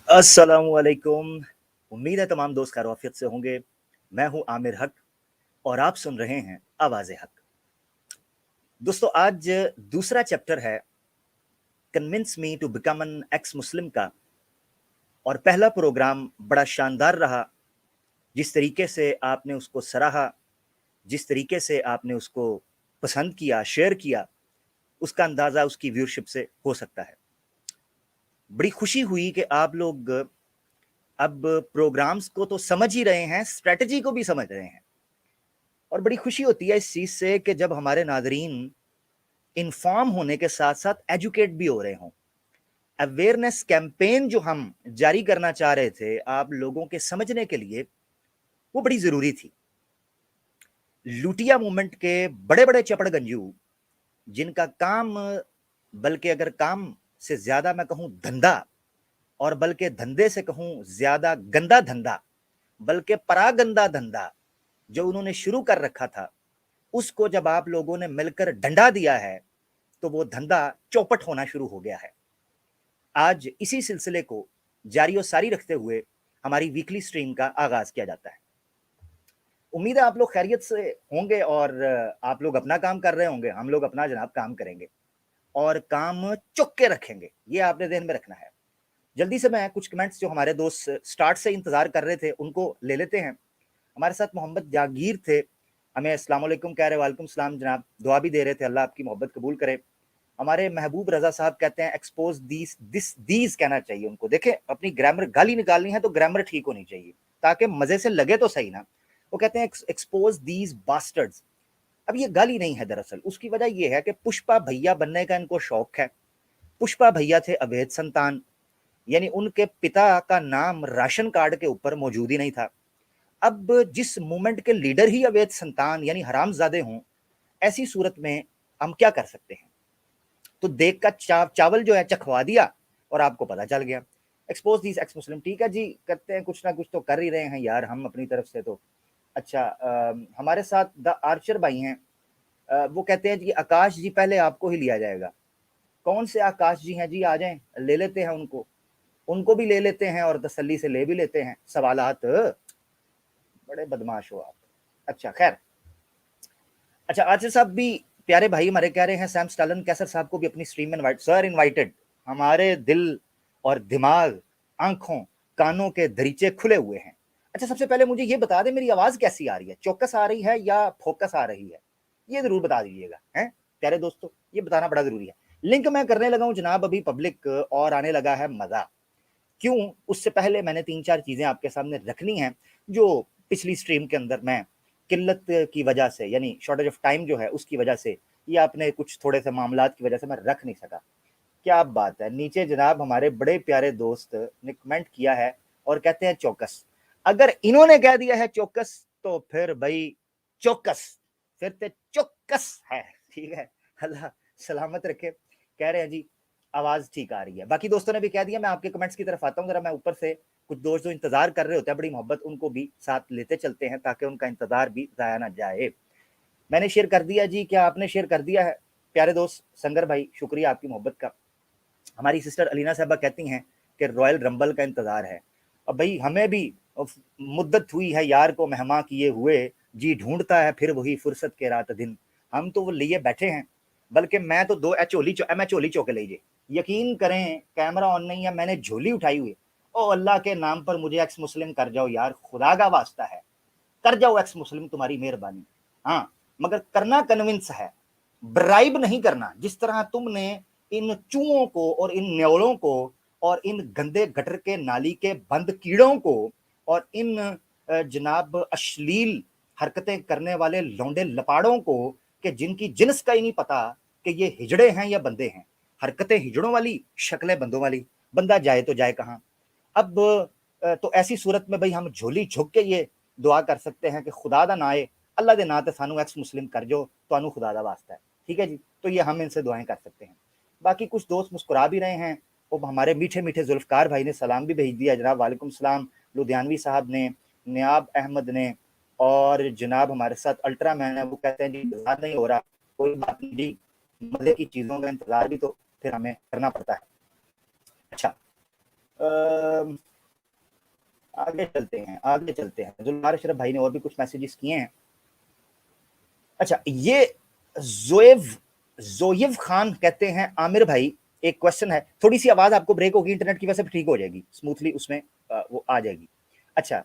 अस्सलामुअलैकुम। उम्मीद है तमाम दोस्त खैरियत से होंगे। मैं हूं आमिर हक और आप सुन रहे हैं आवाज़ हक। दोस्तों, आज दूसरा चैप्टर है convince me to become an ex Muslim का, और पहला प्रोग्राम बड़ा शानदार रहा। जिस तरीके से आपने उसको सराहा, जिस तरीके से आपने उसको पसंद किया, शेयर किया, उसका अंदाज़ा उसकी व्यूअरशिप से हो सकता है। बड़ी खुशी हुई कि आप लोग अब प्रोग्राम्स को तो समझ ही रहे हैं, स्ट्रेटजी को भी समझ रहे हैं। और बड़ी खुशी होती है इस चीज़ से कि जब हमारे नादरीन इन्फॉर्म होने के साथ साथ एजुकेट भी हो रहे हों। अवेयरनेस कैंपेन जो हम जारी करना चाह रहे थे आप लोगों के समझने के लिए, वो बड़ी ज़रूरी थी। लुटिया मूवमेंट के बड़े बड़े चपड़गंजू, जिनका काम, बल्कि अगर काम से ज़्यादा मैं कहूँ धंधा, और बल्कि धंधे से कहूँ ज़्यादा गंदा धंधा, बल्कि परागंदा धंधा जो उन्होंने शुरू कर रखा था, उसको जब आप लोगों ने मिलकर डंडा दिया है तो वो धंधा चौपट होना शुरू हो गया है। आज इसी सिलसिले को जारी और सारी रखते हुए हमारी वीकली स्ट्रीम का आगाज किया जाता है। उम्मीद है आप लोग खैरियत से होंगे और आप लोग अपना काम कर रहे होंगे। हम लोग अपना जनाब काम करेंगे और काम चुक के रखेंगे, ये आपने ध्यान में रखना है। जल्दी से मैं कुछ कमेंट्स जो हमारे दोस्त स्टार्ट से इंतजार कर रहे थे उनको ले लेते हैं। हमारे साथ मोहम्मद जागीर थे, हमें अस्सलाम वालेकुम कह रहे, वालेकुम सलाम जनाब, दुआ भी दे रहे थे, अल्लाह आपकी मोहब्बत कबूल करे। हमारे महबूब रजा साहब कहते हैं एक्सपोज दीज कहना चाहिए उनको। देखें, अपनी ग्रामर गाली निकालनी है तो ग्रामर ठीक होनी चाहिए ताकि मजे से लगे तो सही ना। वो कहते हैं एक्सपोज दीज बास्टर्ड्स। अब ये गाली नहीं है, दरअसल उसकी वजह ये है कि पुष्पा भैया बनने का इनको शौक है। पुष्पा भैया थे अवैध संतान, यानी उनके पिता का नाम राशन कार्ड के ऊपर मौजूद ही नहीं था। अब जिस मूवमेंट के लीडर ही अवैध संतान यानी हरामजादे हों, ऐसी सूरत में हम क्या कर सकते हैं? तो देख का चावल जो है चखवा दिया और आपको पता चल गया। एक्सपोज दीज एक्स मुस्लिम, ठीक है जी, करते हैं, कुछ ना कुछ तो कर ही रहे हैं यार हम अपनी तरफ से तो। अच्छा, हमारे साथ द आर्चर भाई हैं, वो कहते हैं जी आकाश जी पहले आपको ही लिया जाएगा। कौन से आकाश जी हैं जी? आ जाएं, ले लेते हैं उनको, उनको भी ले लेते हैं और तसल्ली से ले भी लेते हैं। सवालात, बड़े बदमाश हो आप। अच्छा खैर, अच्छा आसिफ साहब भी प्यारे भाई हमारे कह रहे हैं सैम स्टालन कैसर साहब को भी अपनी स्ट्रीम में इनवाइट। सर इनवाइटेड, हमारे दिल और दिमाग, आंखों कानों के दरीचे खुले हुए हैं। अच्छा, सबसे पहले मुझे ये बता दें मेरी आवाज कैसी आ रही है? चौकस आ रही है या फोकस आ रही है? ये जरूर बता दीजिएगा, हैं प्यारे दोस्तों, ये बताना बड़ा जरूरी है। लिंक मैं करने लगा हूं जनाब अभी पब्लिक, और आने लगा है मजा। क्यों? उससे पहले मैंने 3-4 चीजें आपके सामने रखनी है जो पिछली स्ट्रीम के अंदर मैं किल्लत की वजह से, यानी शॉर्टेज ऑफ टाइम जो है उसकी वजह से, या अपने कुछ थोड़े से मामलात की वजह से मैं रख नहीं सका। क्या बात है, नीचे जनाब हमारे बड़े प्यारे दोस्त ने कमेंट किया है और कहते हैं चौकस। अगर इन्होंने कह दिया है चौकस तो फिर भाई चौकस, फिर तो चौकस है। ठीक है, अल्लाह सलामत रखे। कह रहे हैं जी आवाज ठीक आ रही है, बाकी दोस्तों ने भी कह दिया। मैं आपके कमेंट्स की तरफ आता हूँ, जरा मैं ऊपर से कुछ दोस्त जो इंतजार कर रहे होते हैं बड़ी मोहब्बत, उनको भी साथ लेते चलते हैं ताकि उनका इंतजार भी जाया ना जाए। मैंने शेयर कर दिया जी, क्या आपने शेयर कर दिया है? प्यारे दोस्त संगर भाई, शुक्रिया आपकी मोहब्बत का। हमारी सिस्टर अलीना साहबा कहती हैं कि रॉयल रंबल का इंतजार है। अब भाई हमें भी मुद्दत हुई है यार को मेहमा किए हुए, जी ढूंढता है फिर वही फुर्सत के रात दिन। हम तो वो लिए बैठे हैं, बल्कि मैं तो दो मैं झोली चौके लीजिए। यकीन करें कैमरा ऑन नहीं है, मैंने झोली उठाई हुई। ओ अल्लाह के नाम पर मुझे एक्स मुस्लिम कर जाओ यार, खुदा का वास्ता है, कर जाओ एक्स मुस्लिम, तुम्हारी मेहरबानी। हाँ, मगर करना कन्विंस है, ब्राइब नहीं करना। जिस तरह तुमने इन चूहों को और इन न्योलों को और इन गंदे गटर के नाली के बंद कीड़ों को और इन जनाब अश्लील हरकतें करने वाले लौंडे लपाड़ों को, कि जिनकी जिन्स का ही नहीं पता कि ये हिजड़े हैं या बंदे हैं, हरकतें हिजड़ों वाली, शक्लें बंदों वाली, बंदा जाए तो जाए कहाँ? अब तो ऐसी सूरत में भाई हम झोली झुक के ये दुआ कर सकते हैं कि खुदा दा ना आए, अल्लाह दे ना ते सानू एक्स मुस्लिम कर जो, तो खुदा दा वास्ता है। ठीक है जी, तो ये हम इनसे दुआएं कर सकते हैं। बाकी कुछ दोस्त मुस्कुरा भी रहे हैं। वो हमारे मीठे मीठे जुल्फकार भाई ने सलाम भी भेज दिया जनाब, वालेकुम सलाम। लुधियानवी साहब ने, नियाब अहमद ने, और जनाब हमारे साथ अल्ट्रा मैन है, वो कहते हैं जी इंतजार नहीं हो रहा। कोई बात नहीं जी, मजे की चीज़ों का इंतजार भी तो फिर हमें करना पड़ता है। अच्छा, आगे चलते हैं जुल्फार अशरफ भाई ने और भी कुछ मैसेजेस किए हैं। अच्छा, ये जोयब खान कहते हैं आमिर भाई, एक क्वेश्चन है, थोड़ी सी आवाज आपको ब्रेक होगी इंटरनेट की वजह से, ठीक हो जाएगी स्मूथली, उसमें वो आ जाएगी। अच्छा,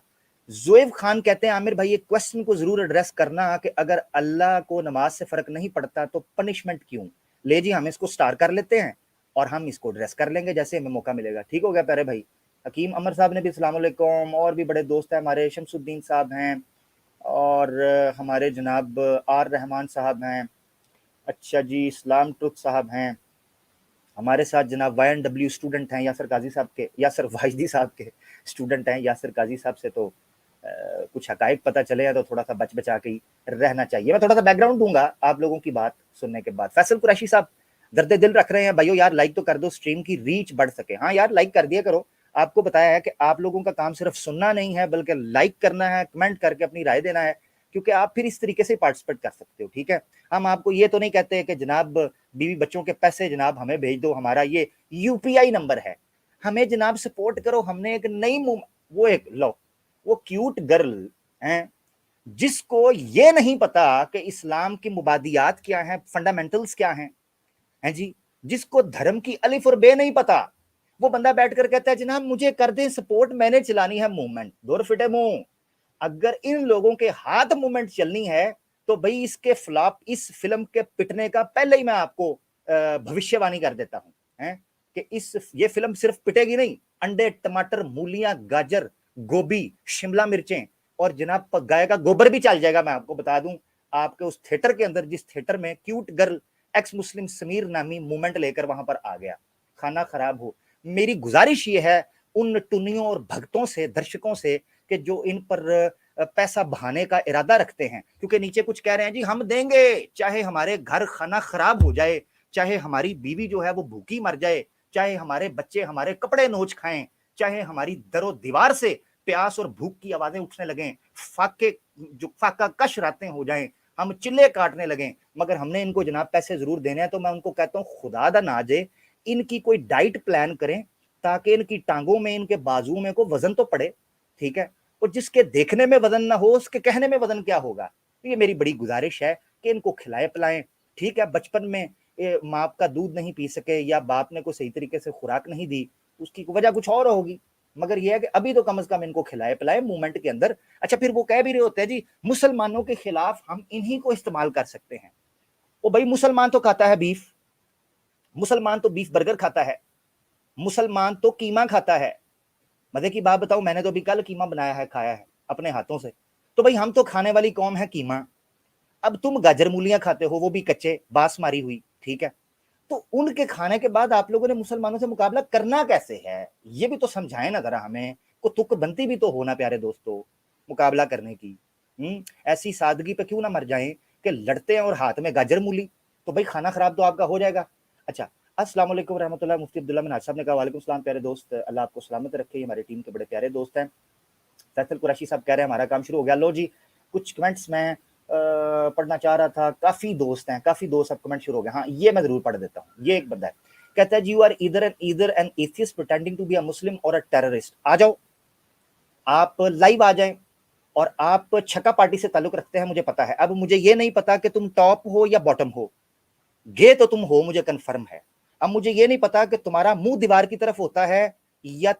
जोएब खान कहते हैं आमिर भाई एक क्वेश्चन को जरूर एड्रेस करना कि अगर अल्लाह को नमाज से फर्क नहीं पड़ता तो पनिशमेंट क्यों? ले जी, हम इसको स्टार कर लेते हैं और हम इसको एड्रेस कर लेंगे जैसे हमें मौका मिलेगा। ठीक हो गया प्यारे भाई? हकीम अमर साहब ने भी अस्सलाम वालेकुम, और भी बड़े दोस्त हैं हमारे, शमसुद्दीन साहब हैं और हमारे जनाब आर रहमान साहब हैं। अच्छा जी, इस्लाम ट्रुथ साहब हैं हमारे साथ, जनाब YNW स्टूडेंट हैं यासर काजी साहब के, यासर वाहिदी साहब के स्टूडेंट हैं। यासर काजी साहब से तो कुछ हकायक पता चले हैं तो थोड़ा सा बच बचा के ही रहना चाहिए। मैं थोड़ा सा बैकग्राउंड दूंगा आप लोगों की बात सुनने के बाद। फैसल कुरैशी साहब दर्द दिल रख रहे हैं, भाइयों यार लाइक तो कर दो, स्ट्रीम की रीच बढ़ सके। हाँ यार लाइक कर दिया करो, आपको बताया है कि आप लोगों का काम सिर्फ सुनना नहीं है बल्कि लाइक करना है, कमेंट करके अपनी राय देना है, क्योंकि आप फिर इस तरीके से पार्टिसिपेट कर सकते हो। ठीक है, हम आपको ये तो नहीं कहते कि जनाब बीवी बच्चों के पैसे जनाब हमें भेज दो, हमारा ये UPI नंबर है, हमें जनाब सपोर्ट करो। हमने एक नई वो एक लो, वो क्यूट गर्ल हैं जिसको ये नहीं पता कि इस्लाम की मुबादियात क्या हैं, फंडामेंटल्स क्या हैं, हैं जी, जिसको धर्म की अलिफ और बे नहीं पता, वो बंदा बैठकर कहता है जनाब मुझे कर दें सपोर्ट, मैंने चलानी है मूवमेंट। दूर फिटे मुंह, अगर इन लोगों के हाथ मूवमेंट चलनी है तो भाई इसके फ्लॉप, इस फिल्म के पिटने का पहले ही मैं आपको भविष्यवाणी कर देता हूं, हैं कि ये फिल्म सिर्फ पिटेगी नहीं, अंडे, टमाटर, मूलियां, गाजर, गोभी, शिमला मिर्चें और जनाब गाय का गोबर भी चल जाएगा। मैं आपको बता दूं, आपके उस थिएटर के अंदर, जिस थिएटर में क्यूट गर्ल एक्स मुस्लिम समीर नामी मूवमेंट लेकर वहां पर आ गया, खाना खराब हो। मेरी गुजारिश ये है उन टुनियों और भक्तों से, दर्शकों से, कि जो इन पर पैसा बहाने का इरादा रखते हैं, क्योंकि नीचे कुछ कह रहे हैं जी हम देंगे चाहे हमारे घर खाना खराब हो जाए, चाहे हमारी बीवी जो है वो भूखी मर जाए, चाहे हमारे बच्चे हमारे कपड़े नोच खाएं, चाहे हमारी दरो दीवार से प्यास और भूख की आवाजें उठने लगें, फाके जो फाका कश रातें हो जाएं, हम चिल्ले काटने लगें, मगर हमने इनको जनाब पैसे जरूर देने हैं। तो मैं उनको कहता हूँ खुदा दा नाजे इनकी कोई डाइट प्लान करें ताकि इनकी टांगों में, इनके बाजुओं में को वजन तो पड़े। ठीक है, और जिसके देखने में वजन ना हो उसके कहने में वजन क्या होगा? तो ये मेरी बड़ी गुजारिश है कि इनको खिलाए पिलाएं। ठीक है, बचपन में माँ का दूध नहीं पी सके या बाप ने कोई सही तरीके से खुराक नहीं दी, उसकी वजह कुछ और होगी, मगर यह है कि अभी तो कम से कम इनको खिलाए पिलाए मूवमेंट के अंदर। अच्छा, फिर वो कह भी रहे होते हैं जी मुसलमानों के खिलाफ हम इन्हीं को इस्तेमाल कर सकते हैं। वो भाई मुसलमान तो खाता है बीफ, मुसलमान तो बीफ बर्गर खाता है, मुसलमान तो कीमा खाता है। मजे की बात बताऊं, मैंने तो अभी कल कीमा बनाया है, खाया है अपने हाथों से। तो भाई हम तो खाने वाली कौम है कीमा। अब तुम गाजर मूलियां खाते हो, वो भी कच्चे, बास मारी हुई। ठीक है, तो उनके खाने के बाद आप लोगों ने मुसलमानों से मुकाबला करना कैसे है, ये भी तो समझाएं ना जरा हमें। को तुक बनती भी तो होना प्यारे दोस्तों मुकाबला करने की। ऐसी सादगी पे क्यों ना मर जाएं कि लड़ते हैं और हाथ में गाजर मूली, तो भाई खाना खराब तो आपका हो जाएगा। अच्छा, अस्सलाम वालेकुम रहमतुल्लाह, मुफ्ती अब्दुल्ला मिनाज साहब ने कहा वालेकुम सलाम प्यारे दोस्त, अल्लाह आपको सलामत रखे, हमारी टीम के बड़े प्यारे दोस्त हैं। फैसल कुरैशी साहब कह रहे हैं हमारा काम शुरू हो गया। लो जी, कुछ कमेंट्स मैं पढ़ना चाह रहा था, काफी दोस्त हैं, काफी दोस्त अब कमेंट शुरू हो गए। हाँ, ये मैं जरूर पढ़ देता हूँ। ये एक बंदा है, कहता है you are either an atheist pretending to be a Muslim और अ टेररिस्ट। आ जाओ, आप लाइव आ जाएं। और आप छक्का पार्टी से ताल्लुक रखते हैं मुझे पता है, अब मुझे ये नहीं पता कि तुम टॉप हो या बॉटम हो, गे तो तुम हो मुझे कंफर्म है। अब मुझे ये नहीं पता कि तुम्हारा मुंह दीवार की तरफ होता है या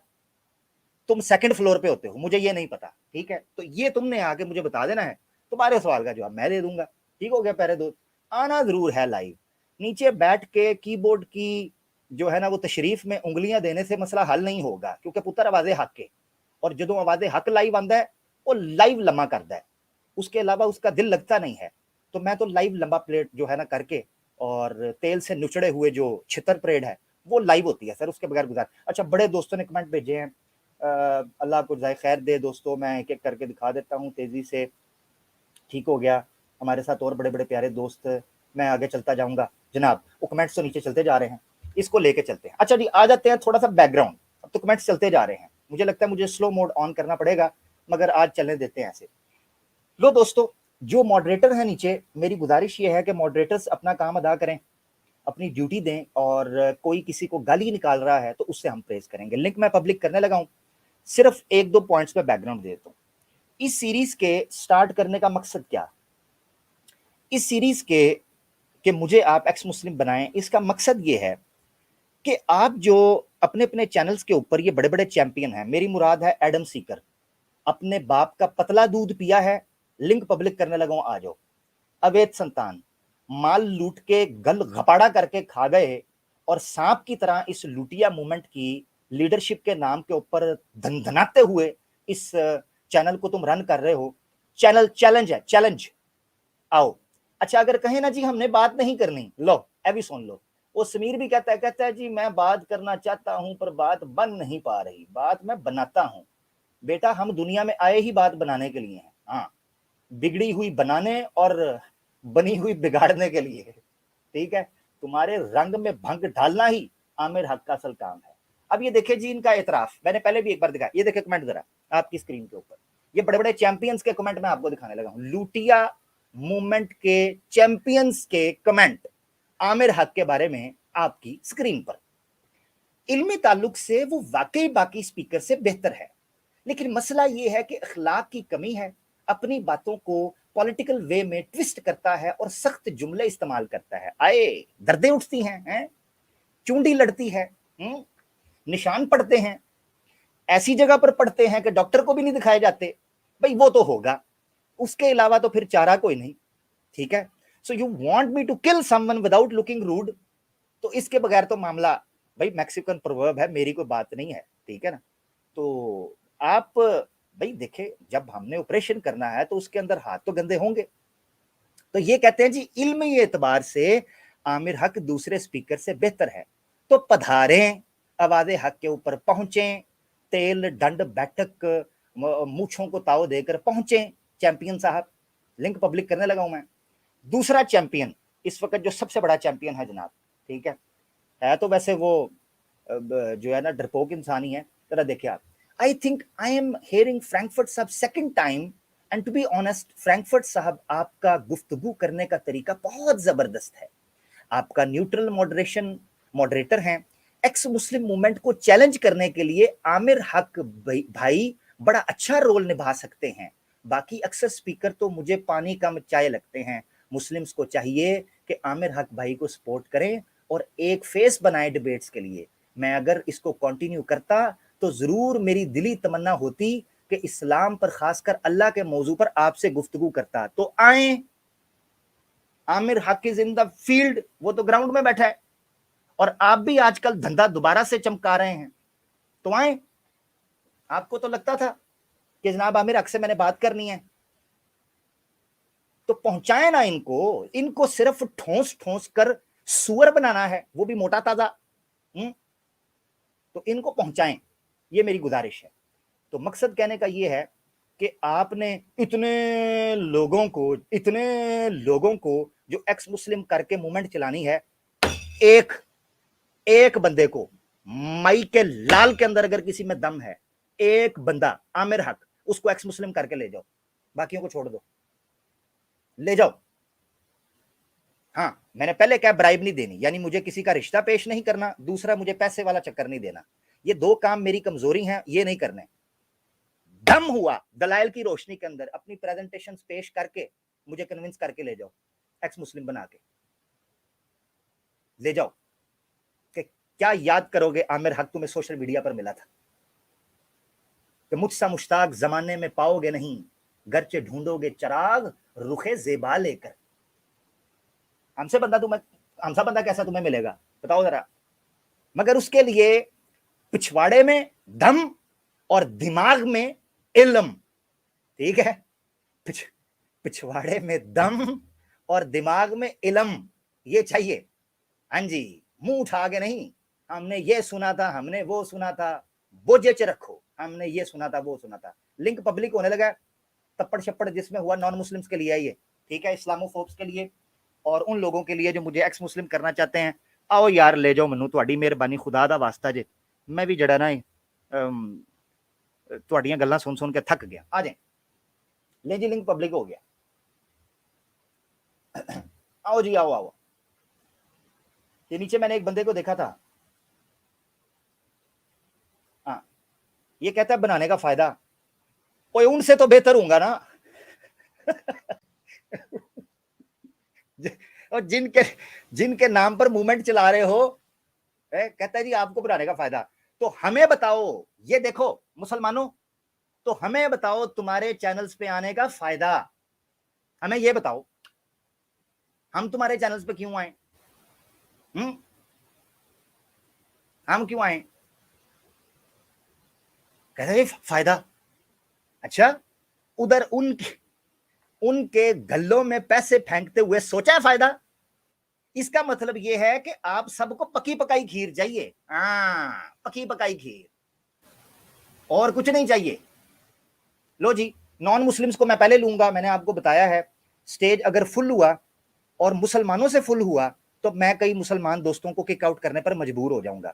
तुम सेकंड फ्लोर पे होते हो, मुझे ये नहीं पता। ठीक है, तो ये तुमने आके मुझे बता देना है, तुम्हारे सवाल का जवाब मैं दे दूंगा। ठीक हो गया प्यारे दोस्त? आना जरूर है लाइव, नीचे बैठ के कीबोर्ड की जो है ना वो तशरीफ में उंगलियां देने से मसला हल नहीं होगा, क्योंकि पुत्र आवाजे हक के, और जो आवाजे हक लाइव आंदा है वो लाइव लम्बा करता है, उसके अलावा उसका दिल लगता नहीं है। तो मैं तो लाइव लंबा प्लेट जो है ना करके, और तेल से नुचड़े हुए जो छितर परेड है वो लाइव होती है सर, उसके बगैर गुजार। अच्छा, बड़े दोस्तों ने कमेंट भेजे हैं, अल्लाह आपको जाए खैर दे दोस्तों, मैं एक एक करके दिखा देता हूँ तेजी से। ठीक हो गया, हमारे साथ और बड़े बड़े प्यारे दोस्त, मैं आगे चलता जाऊंगा जनाब, वो कमेंट्स तो नीचे चलते जा रहे हैं, इसको लेके चलते हैं। अच्छा जी, आ जाते हैं थोड़ा सा बैकग्राउंड, अब तो कमेंट्स चलते जा रहे हैं, मुझे लगता है मुझे स्लो मोड ऑन करना पड़ेगा, मगर आज चलने देते हैं ऐसे। लो दोस्तों, जो मॉडरेटर है नीचे, मेरी गुजारिश ये है कि मॉडरेटर्स अपना काम अदा करें। अपनी ड्यूटी दें, और कोई किसी को गाली निकाल रहा है तो उससे हम प्रेज करेंगे। लिंक मैं पब्लिक करने लगा हूं, सिर्फ एक दो पॉइंट्स पे बैकग्राउंड दे देता हूं। इस सीरीज के स्टार्ट करने का मकसद क्या, इस सीरीज के मुझे आप एक्स मुस्लिम बनाएं, इसका मकसद ये है कि आप जो अपने अपने चैनल्स के ऊपर ये बड़े बड़े चैंपियन हैं, मेरी मुराद है एडम सीकर, अपने बाप का पतला दूध पिया है, लिंक पब्लिक करने लगा हूं, आ जाओ। अवैध संतान, माल लूट के गल घपाड़ा करके खा गए, और सांप की तरह इस लुटिया मूवमेंट की लीडरशिप के नाम के ऊपर धनधनाते हुए इस चैनल को तुम रन कर रहे हो। चैनल चैलेंज है, चैलेंज, आओ। अच्छा, अगर कहें ना जी हमने बात नहीं करनी, लो अभी सुन लो। वो समीर भी कहता है जी मैं बात करना चाहता हूं पर बात बन नहीं पा रही, बात मैं बनाता हूं। बेटा, हम दुनिया में आए ही बात बनाने के लिए हैं, हाँ, बिगड़ी हुई बनाने और बनी हुई बिगाड़ने के लिए, ठीक है। तुम्हारे रंग में भंग डालना ही आमिर हक का असल काम है। अब ये देखे जी इनका एतराफ, मैंने पहले भी एक बार दिखाया, ये देखे कमेंट जरा आपकी स्क्रीन के ऊपर, ये बड़े बड़े चैंपियंस के कमेंट मैं आपको दिखाने लगा हूं, लूटिया मूवमेंट के चैंपियंस के कमेंट आमिर हक के बारे में आपकी स्क्रीन पर। इल्मी ताल्लुक से वो वाकई बाकी स्पीकर से बेहतर है, लेकिन मसला ये है कि अखलाक की कमी है, अपनी बातों को पॉलिटिकल वे में ट्विस्ट करता है और सख्त जुमले इस्तेमाल करता है। आए दर्दें उठती हैं, चूंडी लड़ती है, निशान पड़ते हैं, ऐसी जगह पर पड़ते हैं कि डॉक्टर को भी नहीं दिखाए जाते। भाई वो तो होगा, उसके अलावा तो फिर चारा कोई नहीं, ठीक है। So you want me to kill someone without looking rude, तो इसके बगैर तो मामला, भाई मैक्सिकन प्रोवर्ब है, मेरी कोई बात नहीं है, ठीक है ना। तो आप भाई देखे, जब हमने ऑपरेशन करना है तो उसके अंदर हाथ तो गंदे होंगे। तो ये कहते हैं जी इल्मी एतबार से आमिर हक दूसरे स्पीकर से बेहतर है, तो पधारें, आवाज़े हक के ऊपर पहुंचे, तेल डंड बैठक मूछों को ताव देकर पहुंचे चैंपियन साहब। लिंक पब्लिक करने लगा हूं मैं। दूसरा चैंपियन इस वक्त जो सबसे बड़ा चैंपियन है जनाब, ठीक है तो वैसे वो जो है ना डरपोक इंसान ही है, जरा देखिए आप। I think I am hearing Frankfurt साहब second time, and to be honest Frankfurt साहब आपका गुफ्तगू करने का तरीका बहुत जबरदस्त है, आपका न्यूट्रल मॉडरेशन मॉडरेटर हैं। एक्स मुस्लिम मूवमेंट को चैलेंज करने के लिए आमिर हक भाई बड़ा अच्छा रोल निभा सकते हैं, बाकी अक्सर स्पीकर तो मुझे पानी कम चाय लगते हैं। मुस्लिम्स को चाहिए कि आमिर हक भाई को सपोर्ट करें और एक फेस बनाए डिबेट्स के लिए। मैं अगर इसको कंटिन्यू करता तो जरूर मेरी दिली तमन्ना होती कि इस्लाम पर, खासकर अल्लाह के मौजू पर आपसे गुफ्तगू करता। तो आए, आमिर हक इज इन द फील्ड, वो तो ग्राउंड में बैठा है, और आप भी आजकल धंधा दोबारा से चमका रहे हैं, तो आए। आपको तो लगता था कि जनाब आमिर हक से मैंने बात करनी है, तो पहुंचाए ना इनको, इनको सिर्फ ठोस ठोस कर सुअर बनाना है, वो भी मोटा ताजा। तो इनको पहुंचाएं, ये मेरी गुजारिश है। तो मकसद कहने का ये है कि आपने इतने लोगों को जो एक्स मुस्लिम करके मूवमेंट चलानी है, एक एक बंदे को, मई के लाल के अंदर अगर किसी में दम है, एक बंदा आमिर हक, उसको एक्स मुस्लिम करके ले जाओ, बाकियों को छोड़ दो, ले जाओ। हाँ, मैंने पहले क्या, ब्राइब नहीं देनी, यानी मुझे किसी का रिश्ता पेश नहीं करना, दूसरा मुझे पैसे वाला चक्कर नहीं देना, ये दो काम मेरी कमजोरी है, ये नहीं करने। दम हुआ दलाइल की रोशनी के अंदर अपनी प्रेजेंटेशन पेश करके मुझे कन्विंस करके ले जाओ, एक्स मुस्लिम बना के ले जाओ। कि क्या याद करोगे आमिर हक तुम्हें सोशल मीडिया पर मिला था कि मुझसा मुश्ताक जमाने में पाओगे नहीं, गर्चे ढूंढोगे चराग रुखे जेबा लेकर। हमसे बंदा कैसा तुम्हें मिलेगा बताओ जरा। मगर उसके लिए पिछवाड़े में दम और दिमाग में इल्म, ठीक है, पिछवाड़े में दम और दिमाग में इल्म, ये चाहिए। हाँ जी, मुंह उठा के नहीं, हमने ये सुना था, हमने वो सुना था, बोझे च रखो, हमने ये सुना था वो सुना था। लिंक पब्लिक होने लगा, तप्पड़ शप्पड़ जिसमें हुआ नॉन मुस्लिम्स के लिए ये, ठीक है, इस्लामोफोब्स के लिए और उन लोगों के लिए जो मुझे एक्स मुस्लिम करना चाहते हैं। आओ यार ले जाओ मैनू, तुहाडी मेहरबानी, खुदा दा वास्ता जे, मैं भी जड़ा ना तुहाडियां गल्लां सुन सुन के थक गया। आ जाए, ले जी, लिंक पब्लिक हो गया। आओ जी, आओ आओ। ये नीचे मैंने एक बंदे को देखा था, हाँ, ये कहता है बनाने का फायदा, कोई उनसे तो बेहतर होगा ना। और जिनके जिनके नाम पर मूवमेंट चला रहे हो, कहता है जी आपको बनाने का फायदा। तो हमें बताओ, ये देखो मुसलमानों, तो हमें बताओ तुम्हारे चैनल्स पे आने का फायदा, हमें ये बताओ, हम तुम्हारे चैनल्स पे क्यों आए? हम क्यों आए? कहते हैं फायदा। अच्छा, उधर उनके गल्लों में पैसे फेंकते हुए सोचा है फायदा? इसका मतलब यह है कि आप सबको पकी पकाई खीर चाहिए, पकी पकाई खीर, और कुछ नहीं चाहिए। लो जी, नॉन मुस्लिम्स को मैं पहले लूंगा, मैंने आपको बताया है, स्टेज अगर फुल हुआ और मुसलमानों से फुल हुआ तो मैं कई मुसलमान दोस्तों को किक आउट करने पर मजबूर हो जाऊंगा।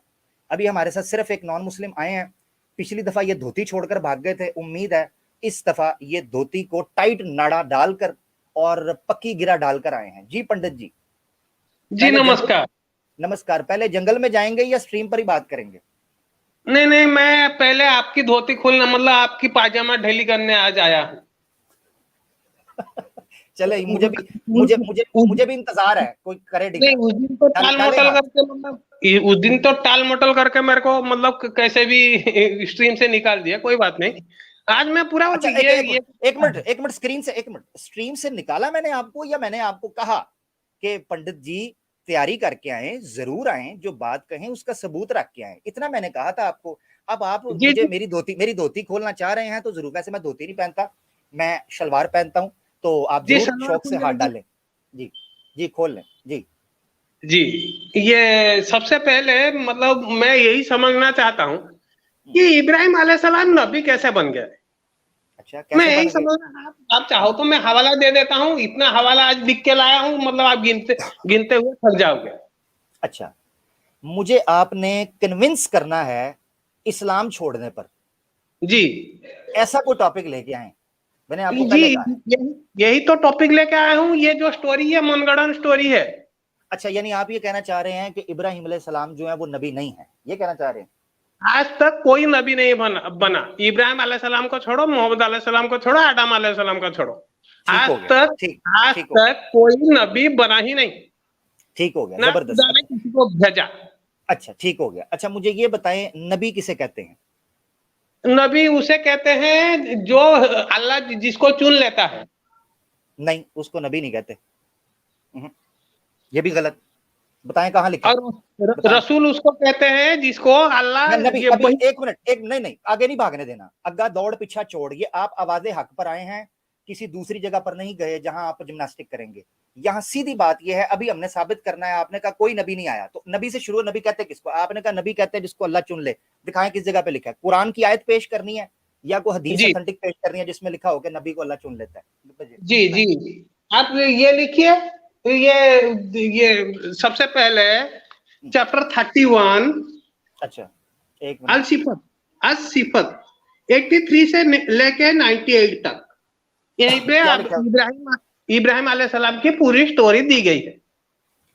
अभी हमारे साथ सिर्फ एक नॉन मुस्लिम आए हैं, पिछली दफा ये धोती छोड़कर भाग गए थे, उम्मीद है इस दफा ये धोती को टाइट नाड़ा डालकर और पक्की गिरा डालकर आए हैं। जी पंडित जी। जी नमस्कार। नमस्कार। पहले जंगल में जाएंगे या स्ट्रीम पर ही बात करेंगे? नहीं नहीं, मैं पहले आपकी धोती खोलना, मतलब आपकी पाजामा ढीली करने आज आया हूँ। चले, मुझे भी इंतजार है, कोई करे नहीं, उस दिन तो टाल मटोल करके, मतलब उस दिन तो टाल मटोल करके मेरे को मतलब कैसे भी स्ट्रीम से निकाल दिया, कोई बात नहीं। आज मैं पूरा अच्छा, एक मिनट स्ट्रीम से निकाला मैंने आपको, या मैंने आपको कहा कि पंडित जी तैयारी करके आए, जरूर आए, जो बात कहें उसका सबूत रख के आए, इतना मैंने कहा था आपको। अब आप मुझे मेरी धोती खोलना चाह रहे हैं तो जरूर, वैसे मैं धोती नहीं पहनता, मैं शलवार पहनता हूं, तो आप जरूर शौक से हाथ डालें। जी जी, खोल लें जी। जी, ये सबसे पहले मतलब मैं यही समझना चाहता हूँ कि इब्राहिम अलैहिस्सलाम नबी कैसे बन गए। अच्छा, मैं कैसे यही बन गए? आप चाहो तो मैं हवाला दे देता हूँ, इतना हवाला आज लिख के लाया हूँ, मतलब आप गिनते हुए थक जाओगे। अच्छा, मुझे आपने कन्विंस करना है इस्लाम छोड़ने पर। जी, ऐसा कोई टॉपिक लेके आए, मैंने आपको जी, पहले कहा है। यही तो टॉपिक लेके आया हूँ। ये जो स्टोरी है मनगढ़ंत स्टोरी है। अच्छा, यानी आप ये कहना चाह रहे हैं कि इब्राहिम अलैहिस्सलाम जो है वो नबी नहीं है, ये कहना चाह रहे हैं? आज तक कोई नबी नहीं बना। इब्राहिम अलैहिस्सलाम को छोड़ो, मोहम्मद अलैहिस्सलाम को छोड़ो, आदम अलैहिस्सलाम को छोड़ो, ठीक आज हो गया, तक ठीक आज ठीक हो तक कोई नबी बना ही नहीं। ठीक हो गया, ना जबरदस्त। खुदा ने किसी को भेजा। अच्छा, ठीक हो गया। अच्छा, मुझे ये बताएं, नबी किसे कहते हैं? नबी उसे कहते हैं जो अल्लाह जिसको चुन लेता है। नहीं, उसको नबी नहीं कहते। ये भी गलत। बताएं कहां लिखा है, और बताएं। रसूल उसको कहते हैं जिसको अल्लाह मैं नबी, ये अभी वही। एक मिनट, नहीं आगे नहीं भागने देना, अग्गा दौड़ पीछा छोड़, ये आप आवाज़े हक पर आए हैं, किसी दूसरी जगह पर नहीं गए जहां आप जिम्नास्टिक करेंगे। यहाँ सीधी बात यह है, अभी हमने साबित करना है, आपने कहा कोई नबी नहीं आया, तो नबी से शुरू, नबी कहते किसको? आपने कहा नबी कहते हैं जिसको अल्लाह चुन ले। दिखाएं किस जगह पे लिखा है, कुरान की आयत पेश करनी है या कोई हदीस जी ऑथेंटिक पेश करनी है जिसमें लिखा हो कि नबी को अल्लाह चुन लेता है? जी जी, आप ये लिखिए। ये सबसे पहले चैप्टर 31। अच्छा, एक मिनट। अल सिफत, अल सिफत 83 से लेके 98 तक, यहीं पे क्या अब लिखा? इब्राहिम अलैहिस्सलाम की पूरी स्टोरी दी गई है।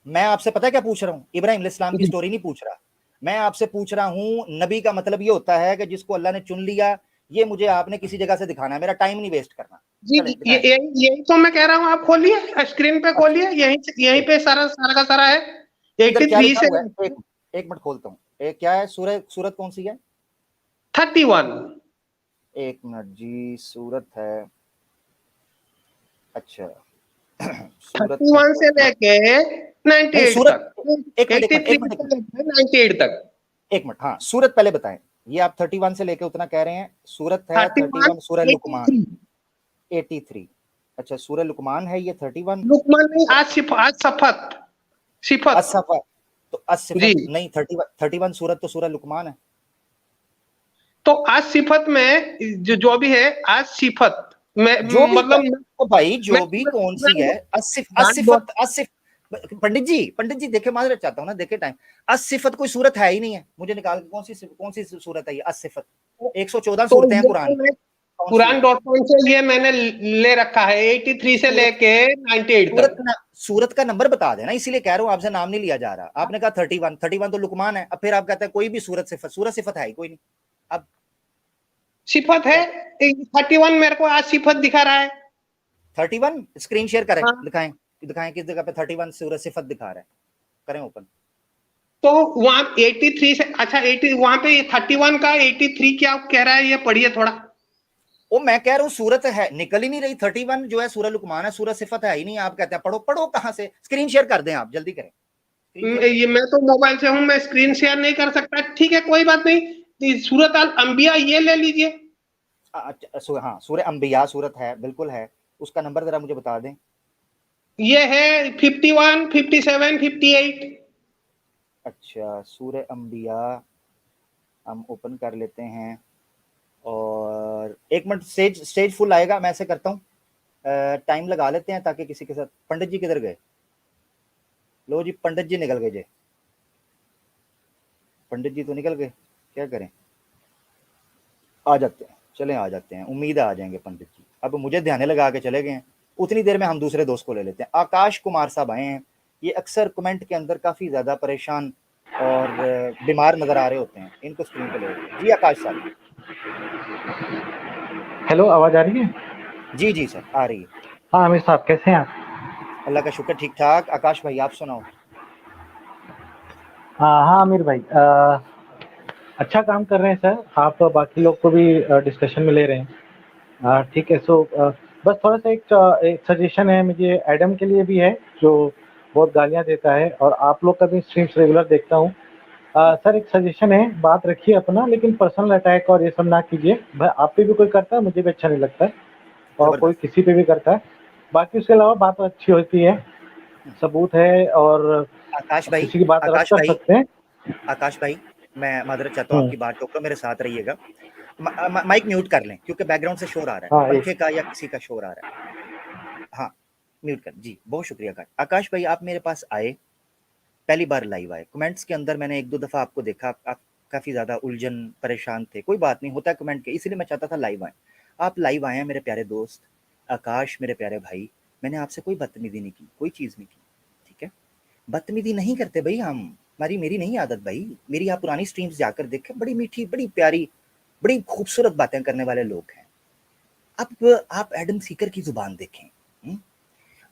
मैं आपसे पता क्या पूछ रहा हूँ? इब्राहिम अलैहिस्सलाम की स्टोरी नहीं पूछ रहा, मैं आपसे पूछ रहा हूँ नबी का मतलब ये होता है कि जिसको अल्लाह ने चुन लिया। ये मुझे आपने किसी जगह से दिखाना है, मेरा टाइम नहीं वेस्ट करना। जी, चले दिखाएं। यही तो मैं कह रहा हूँ, आप खोलिए, स्क्रीन पे अच्छा, खोलिए, यहीं पे सारा सारा का सारा है। इधर क्या 83 लिखा से हुआ है? एक मिनट खोलता हूँ। क्या है सूरत कौन सी है? 31। एक मिनट जी, सूरत है, अच्छा। सूरत है 31 से लेके नहीं, 98 सूरत, तक, एक मिनट 83 से लेके 98 तक। एक मिनट, हाँ सूरत पहले बताएं। ये आप 31 से लेके उतना कह रहे हैं, सूरत है 31, 31, सूरह लुकमान 83। 83। अच्छा, सूरह लुकमान है ये 31। लुकमान नहीं, आज सफत, सिफत। असफा, तो जी, असफत नहीं, 31 सूरत तो सूरह लुकमान है। तो आज सिफत में जो भी है, आज सिफत में जो भी है, मतलब तो भाई मैं जो भी कौन सी है, asiफत पंडित जी देखे, माजरत चाहता हूँ ना, देखे टाइम। asiफत कोई सूरत है ही नहीं है, मुझे निकाल के कौन सी सूरत है ये asiफत? 114 तो सूरतें हैं ये कुरान तो की। कुरान.com से ये मैंने ले रखा है 83 से लेके 98 तक। सूरत का नंबर बता देना, इसीलिए कह रहा हूँ, आपसे नाम नहीं लिया जा रहा। आपने कहा 31 तो लुकमान है, अब फिर आप कहते हैं कोई भी सूरत सिफत है ही कोई नहीं। अब सिफत है 31 मेरे को आज सिफत दिखा रहा है 31 स्क्रीन शेयर करें, हाँ। दिखाएं किस जगह पे 31 सूरत सिफत दिखा रहा है, करें ओपन। तो वहां 83 से अच्छा 80 वहां पे 31 का 83 क्या कह रहा है, ये पढ़िए थोड़ा। वो मैं कह रहा हूँ सूरत है, निकल ही नहीं रही। 31 जो है सूरह लुकमान है, सूरत सिफत है ही नहीं। आप कहते हैं पढ़ो कहां से? स्क्रीन शेयर कर दें, आप जल्दी करें। ये मैं तो मोबाइल से हूं, मैं स्क्रीन शेयर नहीं कर सकता। ठीक है कोई बात नहीं, सूरत अल अंबिया ये ले लीजिए। हाँ सूरह अंबिया सूरत है, बिल्कुल है। उसका नंबर जरा मुझे बता दें। ये है 51, 57, 58। अच्छा सूरह अंबिया हम ओपन कर लेते हैं, और एक मिनट, स्टेज फुल आएगा। मैं ऐसे करता हूँ, टाइम लगा लेते हैं ताकि किसी के साथ। पंडित जी किधर गए? लो जी, पंडित जी निकल गए जी, पंडित जी तो निकल गए, क्या करें? आ जाते हैं, चलें आ जाते हैं, उम्मीद है आ जाएंगे पंडित जी। अब मुझे ध्यान लगा के चले गए हैं, उतनी देर में हम दूसरे दोस्त को ले लेते हैं। आकाश कुमार साहब आए हैं, ये अक्सर कमेंट के अंदर काफ़ी ज़्यादा परेशान और बीमार नज़र आ रहे होते हैं, इनको स्क्रीन पे ले लेते हैं। जी आकाश साहब। हेलो, आवाज़ आ रही है? जी जी सर आ रही है। हाँ आमिर साहब, कैसे हैं आप? अल्लाह का शुक्र, ठीक ठाक। आकाश भाई आप सुनाओ। हाँ आमिर भाई, अच्छा काम कर रहे हैं सर आप, बाकी लोग को भी डिस्कशन में ले रहे हैं। ठीक है। सो बस थोड़ा सा एक सजेशन है मुझे, एडम के लिए भी है जो बहुत गालियाँ देता है, और आप लोग का भी स्ट्रीम्स रेगुलर देखता हूँ। सर एक सजेशन है, बात रखिए अपना, लेकिन पर्सनल अटैक और ये सब ना कीजिए। भाई आप पे भी कोई करता है, मुझे भी अच्छा नहीं लगता है, और कोई किसी पे भी करता है। बाकी उसके अलावा बात अच्छी होती है, सबूत है, और आकाश भाई, किसी की बात रख कर सकते हैं। आकाश भाई मैं माजरत चाहता हूँ, आपकी बात टोक, मेरे साथ रहिएगा। माइक म्यूट कर लें क्योंकि बैकग्राउंड से शोर आ रहा है, पंखे का या किसी का शोर आ रहा है। हाँ म्यूट कर। जी बहुत शुक्रिया आकाश। आकाश भाई आप मेरे पास आए, पहली बार लाइव आए, कमेंट्स के अंदर मैंने एक दो दफ़ा आपको देखा, आप काफ़ी ज़्यादा उलझन परेशान थे। कोई बात नहीं, होता है कमेंट के, इसलिए मैं चाहता था लाइव आए। आप लाइव आए हैं मेरे प्यारे दोस्त आकाश, मेरे प्यारे भाई। मैंने आपसे कोई बदतमीजी नहीं की, कोई चीज़ नहीं की, ठीक है? बदतमीजी नहीं करते भाई हम, मेरी नहीं आदत भाई। मेरी आप पुरानी स्ट्रीम्स जाकर देखें, बड़ी मीठी, बड़ी प्यारी, बड़ी खूबसूरत बातें करने वाले लोग हैं। अब आप एडम सीकर की ज़ुबान देखें,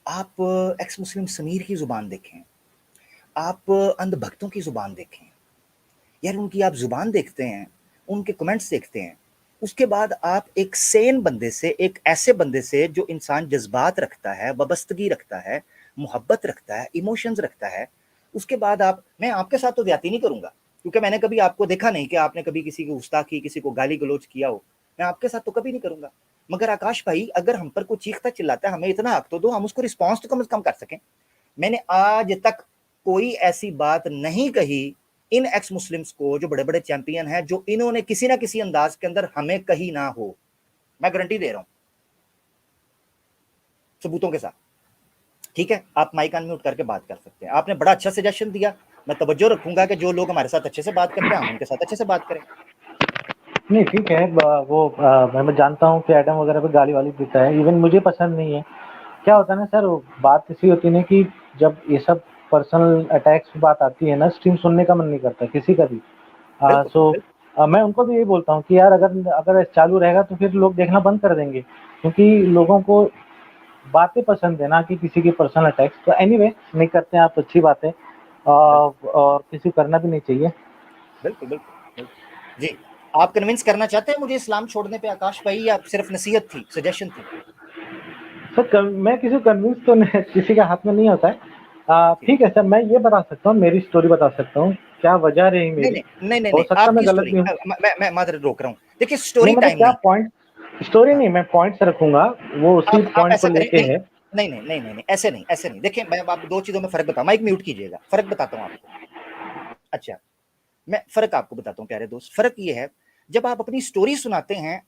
आप एक्स मुस्लिम समीर की ज़ुबान देखें, आप अंधभक्तों की ज़ुबान देखें। यार उनकी आप ज़ुबान देखते हैं, उनके कमेंट्स देखते हैं, उसके बाद आप एक सेन बंदे से, एक ऐसे बंदे से जो इंसान जज्बात रखता है, वाबस्तगी रखता है, मोहब्बत रखता है, इमोशंस रखता है, उसके बाद मैं आपके साथ तो ज्यादती नहीं करूंगा क्योंकि मैंने कभी आपको देखा नहीं कि आपने कभी किसी की गुस्ताखी, किसी को गाली गलौज किया हो। मैं आपके साथ तो कभी नहीं करूंगा। मगर आकाश भाई अगर हम पर कोई चीखता चिल्लाता है, हमें इतना हक तो दो, हम उसको रिस्पॉन्स तो कम से कम कर सकें। मैंने आज तक कोई ऐसी बात नहीं कही इन एक्स मुस्लिम्स को जो बड़े बड़े चैंपियन हैं, जो इन्होंने किसी ना किसी अंदाज के अंदर हमें कही ना हो। मैं गारंटी दे रहा हूं सबूतों के साथ, ठीक है? आप माइक अनम्यूट करके बात कर सकते हैं। आपने बड़ा अच्छा सजेशन दिया, मैं तवज्जो रखूंगा कि जो लोग हमारे साथ अच्छे से बात करते हैं हम उनके साथ अच्छे से बात करें। नहीं ठीक है, मैं जानता हूँ कि एडम वगैरह पे गाली वाली देता है, इवन मुझे पसंद नहीं है। क्या होता है ना सर, बात ऐसी होती है ना कि जब ये सब पर्सनल अटैक्स की बात आती है ना, स्ट्रीम सुनने का मन नहीं करता किसी का भी। मैं उनको भी यही बोलता हूँ कि यार अगर चालू रहेगा तो फिर लोग देखना बंद कर देंगे, क्योंकि लोगों को बातें पसंद है ना कि किसी की पर्सनल अटैक्स। तो एनीवे नहीं करते हैं आप, अच्छी बात है, और किसी को करना भी नहीं चाहिए। बिल्कुल बिल्कुल जी। आप कन्विंस करना चाहते हैं मुझे इस्लाम छोड़ने पे आकाश भाई, या सिर्फ नसीहत थी, सजेशन थी? सर मैं किसी को कन्विंस तो नहीं, किसी के हाथ में नहीं होता है। ठीक है सर, मैं ये बता सकता हूँ, मेरी स्टोरी बता सकता हूँ, क्या वजह रही मेरी। हो नहीं, सकता है मैं आपकी गलत स्टोरी। भी हूँ। मैं मात्र रोक रहा हूँ, देखिए नहीं स्टोरी मतलब टाइम क्या नहीं। पॉइंट, स्टोरी हाँ, नहीं, मैं पॉइंट्स रखूंगा, वो उसी आप पॉइंट को ऐसा करें, लेके है। नहीं, ऐसे नहीं। देखिए मैं आप दो चीजों में फर्क बताऊं, माइक म्यूट कीजिएगा, फर्क बताता हूं आपको। अच्छा मैं फर्क आपको बताता हूं प्यारे दोस्त। फर्क ये है, जब आप अपनी स्टोरी सुनाते हैं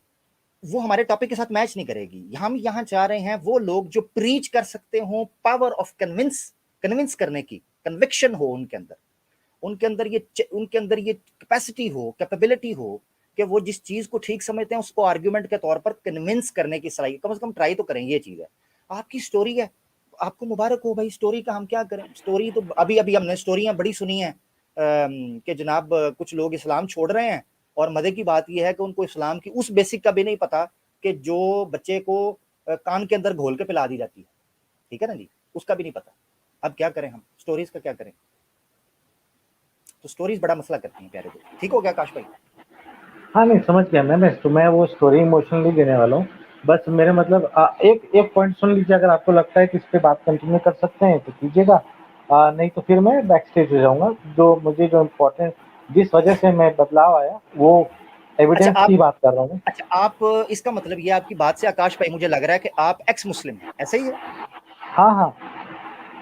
वो हमारे टॉपिक के साथ मैच नहीं करेगी। हम यहाँ चाह रहे हैं वो लोग जो प्रीच कर सकते हो पावर ऑफ कन्विंस करने की, कन्विक्शन हो उनके अंदर ये कैपेसिटी हो, कैपेबिलिटी हो کہ وہ جس چیز کو ٹھیک سمجھتے ہیں اس کو آرگیومنٹ کے طور پر کنونس کرنے کی صلاحیت، کم از کم ٹرائی تو کریں. یہ چیز ہے. آپ کی سٹوری ہے، آپ کو مبارک ہو بھائی. سٹوری کا ہم کیا کریں؟ سٹوری تو ابھی ہم نے سٹوریاں بڑی سنی ہیں کہ جناب کچھ لوگ اسلام چھوڑ رہے ہیں، اور مزے کی بات یہ ہے کہ ان کو اسلام کی اس بیسک کا بھی نہیں پتا کہ جو بچے کو کان کے اندر گھول کے پلا دی جاتی ہے، ٹھیک ہے نا جی، اس کا بھی نہیں پتا. اب کیا کریں ہم؟ سٹوریز کا کیا کریں؟ تو سٹوریز بڑا مسئلہ کرتی ہیں پیارے دوست. ٹھیک ہو گیا آکاش بھائی؟ ہاں نہیں سمجھ گیا میں وہ اسٹوری ایموشنلی دینے والا ہوں. بس میرے مطلب ایک پوائنٹ سن لیجیے، اگر آپ کو لگتا ہے کہ اس پہ بات کنٹینیو کر سکتے ہیں تو کیجیے گا، نہیں تو پھر میں بیک اسٹیج ہو جاؤں گا. جو امپورٹنٹ جس وجہ سے میں بدلاؤ آیا وہ ایویڈینس کی بات کر رہا ہوں. اچھا آپ اس کا مطلب یہ آپ کی بات سے آکاش بھائی مجھے لگ رہا ہے کہ آپ ایکس مسلم ہیں، ایسا ہی ہے؟ ہاں ہاں.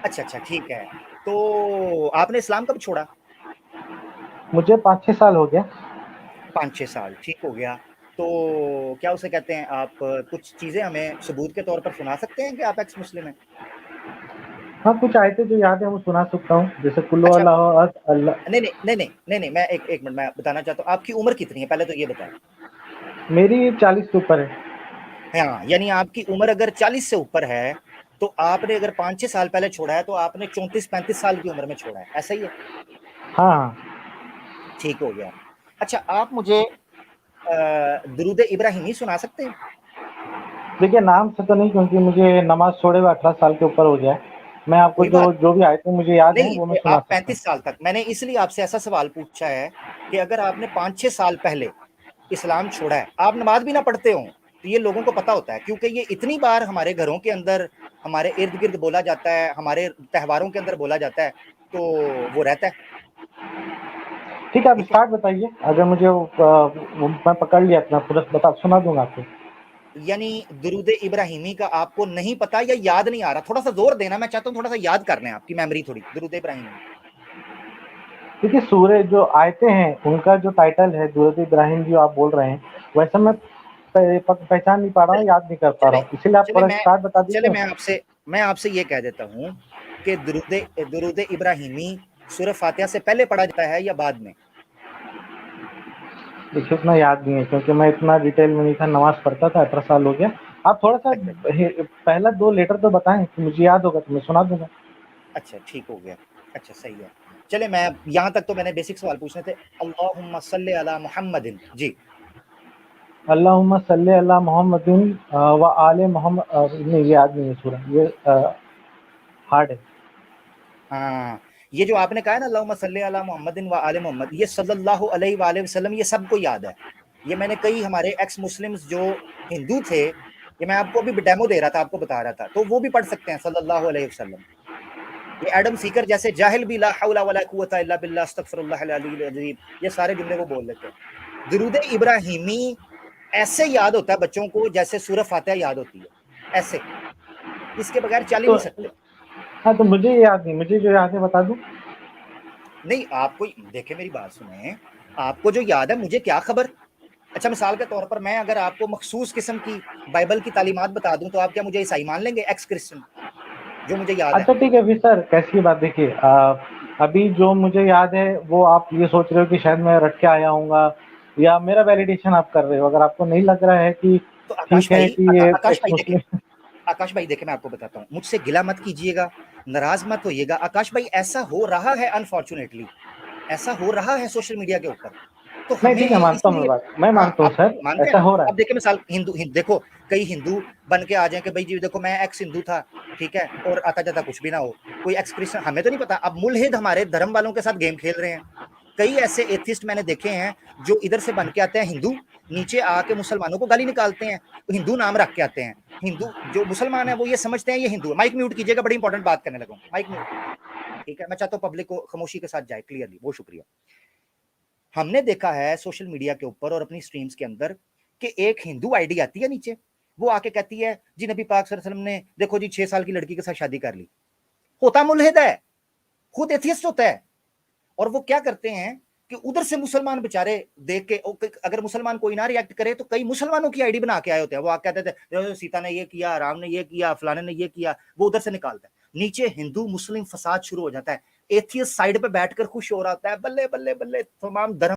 اچھا ٹھیک ہے. تو آپ نے اسلام کب چھوڑا؟ مجھے 5-6 سال ہو گیا. 5-6 سال، ٹھیک ہو گیا. تو کیا اسے کہتے ہیں، آپ کچھ چیزیں ہمیں ثبوت کے طور پر سنا سکتے ہیں کہ آپ ایکس مسلم ہیں؟ ہاں کچھ آیتیں جو یاد ہیں وہ سنا سکتا ہوں، جیسے کلو اچھا اللہ احد اللہ. نہیں میں ایک منٹ میں بتانا چاہتا ہوں. آپ کی عمر کتنی ہے پہلے تو یہ بتائیں. میری 40 کے اوپر ہے. ہاں یعنی آپ کی عمر اگر 40 سے اوپر ہے تو آپ نے اگر 5-6 سال پہلے چھوڑا ہے تو آپ نے 34-35 سال کی عمر میں چھوڑا ہے، ایسا ہی ہے؟ ہاں ہاں. ٹھیک ہو گیا. اچھا آپ مجھے درود ابراہیمی سنا سکتے ہیں؟ دیکھیے نام سے تو نہیں، کیونکہ مجھے نماز چھوڑے ہوئے 18 سال کے اوپر ہو گیا ہے. میں آپ کو کوئی بات جو بھی آیتیں مجھے یاد ہیں نہیں. وہ میں سنا آپ سکتا 35 سال تک، میں نے اس لیے آپ سے ایسا سوال پوچھا ہے کہ اگر آپ نے 5-6 سال پہلے اسلام چھوڑا ہے، آپ نماز بھی نہ پڑھتے ہوں تو یہ لوگوں کو پتا ہوتا ہے، کیونکہ یہ اتنی بار ہمارے گھروں کے اندر، ہمارے ارد گرد بولا جاتا ہے، ہمارے تہواروں کے اندر بولا جاتا ہے، تو وہ رہتا ہے. ٹھیک ہے آپ ٹھیک ہے، اسٹارٹ بتائیے، اگر مجھے میں پکڑ لیا اپنا پورا سنا دوں گا آپ کو. یعنی درود ابراہیمی کا آپ کو نہیں پتا یا یاد نہیں آ رہا؟ تھوڑا سا زور دینا، میں چاہتا ہوں تھوڑا سا یاد کر لیں، آپ کی میموری تھوڑی. درود ابراہیمی دیکھیے سورہ جو آیتیں ہیں ان کا جو ٹائٹل ہے درود ابراہیم جو آپ بول رہے ہیں، ویسے میں پہچان نہیں پا رہا ہوں، یاد نہیں کر پا رہا ہوں، اسی لیے آپ تھوڑا اسٹارٹ بتا چلے دیجیے. میں آپ سے یہ کہہ دیتا ہوں کہ درود ابراہیمی سورہ فاتحہ سے پہلے پڑھا جاتا ہے یا بعد میں؟ دیکھیے اتنا یاد نہیں ہے کیونکہ میں اتنا ڈیٹیل میں نہیں تھا، نماز پڑھتا تھا، 18 سال ہو گیا. آپ تھوڑا سا اچھا پہلا 2 لیٹر تو بتائیں کہ مجھے یاد ہوگا تو میں سنا دوں گا. اچھا ٹھیک ہو گیا. اچھا صحیح ہے. چلے میں یہاں تک تو میں نے بیسک سوال پوچھنے تھے. اللہم صلی علی محمد. جی اللہم صلی علی محمد و آل محمد. نہیں یہ یاد نہیں ہے سورہ، یہ ہارڈ ہے. ہاں یہ جو آپ نے کہا ہے نا اللہم صلی علی محمد و آل محمد، یہ صلی اللہ علیہ وآلہ وسلم یہ سب کو یاد ہے. یہ میں نے کئی ہمارے ایکس مسلمز جو ہندو تھے، یہ میں آپ کو ابھی ڈیمو دے رہا تھا، آپ کو بتا رہا تھا، تو وہ بھی پڑھ سکتے ہیں صلی اللہ علیہ وسلم. یہ ایڈم سیکر جیسے جاہل بھی لا حول ولا قوت الا باللہ استغفر اللہ العلی العظیم، یہ سارے جملے وہ بول لیتے ہیں. درود ابراہیمی ایسے یاد ہوتا ہے بچوں کو جیسے سورہ فاتحہ یاد ہوتی ہے، ایسے، اس کے بغیر چل ہی تو نہیں سکتے. ہاں تو مجھے یاد نہیں، مجھے جو یاد ہے بتا دوں. نہیں آپ کو دیکھیں میری بات سنیں، آپ کو جو یاد ہے مجھے کیا خبر. اچھا مثال کے طور پر میں اگر آپ کو مخصوص قسم کی بائبل کی تعلیمات بتا دوں تو آپ کیا مجھے عیسائی مان لیں گے، ایکس کرسچن، جو مجھے یاد ہے؟ اچھا ٹھیک ہے پھر سر کیسی بات، دیکھیے ابھی جو مجھے یاد ہے وہ آپ یہ سوچ رہے ہو کہ شاید میں رٹ کے آیا ہوں گا یا میرا ویلیڈیشن آپ کر رہے ہو. اگر آپ کو نہیں لگ رہا ہے کہ تو ٹھیک ہے کہ یہ ایک مسلم. آکاش بھائی دیکھیں میں آپ کو بتاتا ہوں، مجھ سے گلا مت کیجیے گا، ناراض مت ہوئیے گا. آکاش بھائی ایسا ہو رہا ہے، انفارچونیٹلی ایسا ہو رہا ہے سوشل میڈیا کے اوپر، تو نہیں ہمیں ٹھیک ہے اس مانتا ہوں، میں لیے بات میں ہاں مانتا ہوں آپ سر مانتے ہیں ایسا نا. ہو رہا اب دیکھیں مثال دیکھو کئی ہندو بن کے آ جائیں کہ بھائی جی دیکھو میں ایکس ہندو تھا، ٹھیک ہے، اور آتا جاتا کچھ بھی نہ ہو، کوئی ایکس کرسچن، ہمیں تو نہیں پتا. اب ملحد ہمارے دھرم والوں کے ساتھ گیم کھیل رہے ہیں. کئی ایسے ایتھسٹ میں نے دیکھے ہیں جو ادھر سے بن کے آتے ہیں ہندو، نیچے آ کے مسلمانوں کو گالی نکالتے ہیں، ہندو نام رکھ کے آتے ہیں. ہندو جو مسلمان ہیں وہ یہ سمجھتے ہیں یہ ہندو ہے. مائک میوٹ کیجیے گا، بڑی انپورٹنٹ بات کرنے لگا ہوں، مائک میوٹ. ٹھیک ہے میں چاہتا ہوں پبلک کو خاموشی کے ساتھ جائے کلیئرلی، بہت شکریہ. ہم نے دیکھا ہے سوشل میڈیا کے اوپر اور اپنی سٹریمز کے اندر کہ ایک ہندو آئی ڈی آتی ہے نیچے، وہ آ کے کہتی ہے جی نبی پاک صلی اللہ علیہ وسلم نے دیکھو جی 6 سال کی لڑکی کے ساتھ شادی کر لی. ہوتا ملحد ہے، خود ایتھیسٹ ہوتا ہے. اور وہ کیا کرتے ہیں کہ ادھر سے مسلمان بےچارے دیکھ کے، اگر مسلمان کوئی نہ ریئیکٹ کرے تو کئی مسلمانوں کی آئی ڈی بنا کے آئے ہوتے ہیں. وہ آ کہتے تھے سیتا نے یہ کیا، رام نے یہ کیا، فلانے نے یہ کیا، وہ ادھر سے نکالتا ہے. نیچے ہندو مسلم فساد شروع ہو جاتا ہے. ایتھیسٹ سائڈ پہ بیٹھ کر خوش ہو رہا ہوتا ہے، بلے بلے بلے تمام دھرم